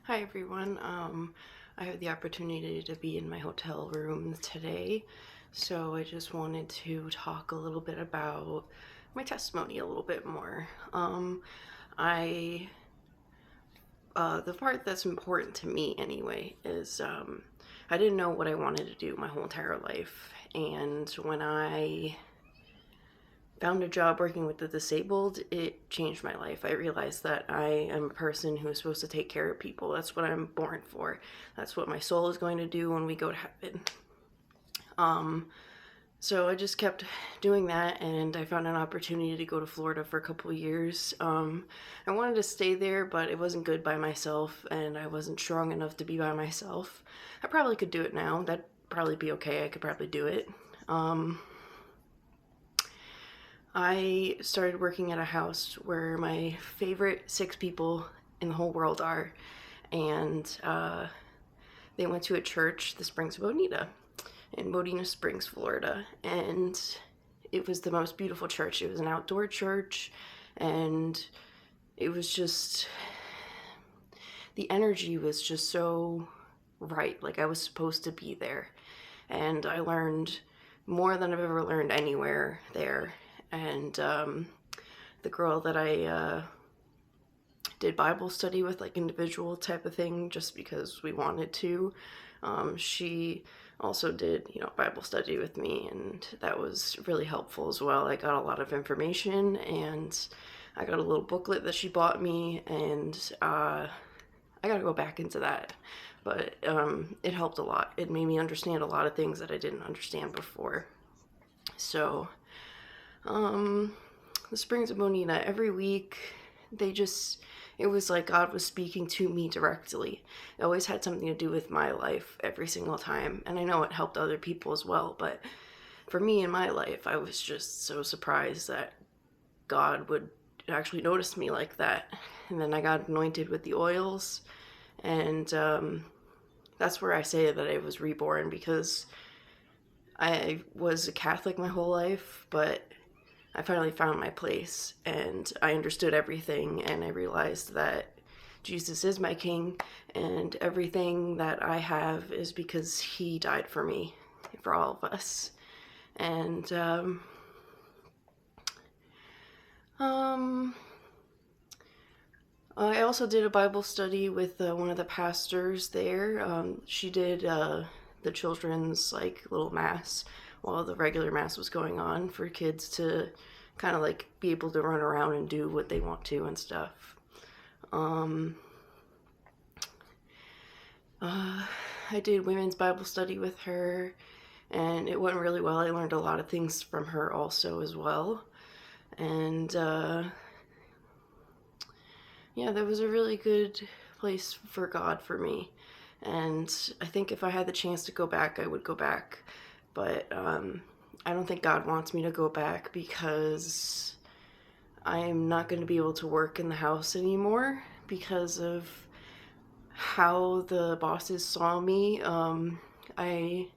Hi everyone. I have the opportunity to be in my hotel room today, so I just wanted to talk a little bit about my testimony a little bit more. I the part that's important to me anyway is I didn't know what I wanted to do my whole entire life, and when I found a job working with the disabled, it changed my life. I realized that I am a person who is supposed to take care of people. That's what I'm born for. That's what my soul is going to do when we go to heaven. So I just kept doing that, and I found an opportunity to go to Florida for a couple of years. I wanted to stay there, but it wasn't good by myself, and I wasn't strong enough to be by myself. I probably could do it now. That'd probably be okay. I could probably do it. I started working at a house where my favorite 6 people in the whole world are, and they went to a church, the Springs of Bonita, in Modena Springs, Florida, and it was the most beautiful church. It was an outdoor church, and it was just, the energy was just so right, like I was supposed to be there, and I learned more than I've ever learned anywhere there. And the girl that I did Bible study with, like individual type of thing, just because we wanted to, she also did, Bible study with me, and that was really helpful as well. I got a lot of information, and I got a little booklet that she bought me, and I gotta go back into that. But it helped a lot. It made me understand a lot of things that I didn't understand before. So the Springs of Bonita, every week, it was like God was speaking to me directly. It always had something to do with my life every single time. And I know it helped other people as well, but for me in my life, I was just so surprised that God would actually notice me like that. And then I got anointed with the oils, and that's where I say that I was reborn, because I was a Catholic my whole life, but I finally found my place, and I understood everything, and I realized that Jesus is my king, and everything that I have is because he died for me, for all of us. And I also did a Bible study with one of the pastors there. She did the children's like little mass while the regular mass was going on, for kids to kind of like be able to run around and do what they want to and stuff. I did women's Bible study with her, and it went really well. I learned a lot of things from her also as well. And yeah, that was a really good place for God for me. And I think if I had the chance to go back, I would go back. But I don't think God wants me to go back, because I'm not going to be able to work in the house anymore because of how the bosses saw me. I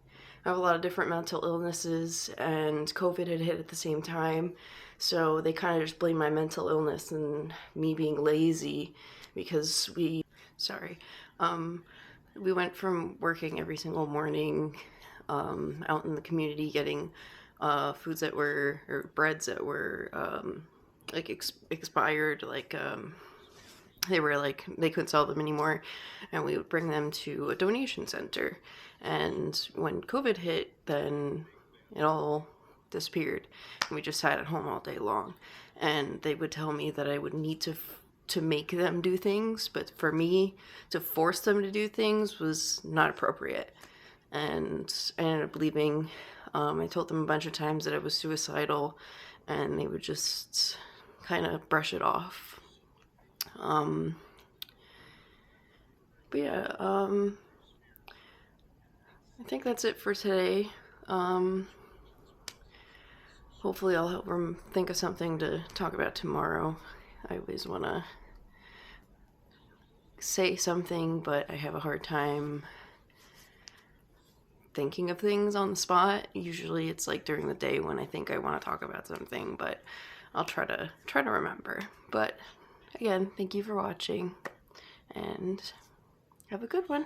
have a lot of different mental illnesses, and COVID had hit at the same time. So they kind of just blamed my mental illness and me being lazy, because we went from working every single morning out in the community getting foods that were, or breads that were like expired, like they were like, they couldn't sell them anymore, and we would bring them to a donation center. And when COVID hit, then it all disappeared, and we just sat at home all day long. And they would tell me that I would need to make them do things, but for me to force them to do things was not appropriate. And I ended up leaving. I told them a bunch of times that I was suicidal, and they would just kind of brush it off. But yeah, I think that's it for today. Hopefully I'll help them think of something to talk about tomorrow. I always want to say something, but I have a hard time thinking of things on the spot. Usually it's like during the day when I think I want to talk about something, but I'll try to remember. But again, thank you for watching, and Have a good one.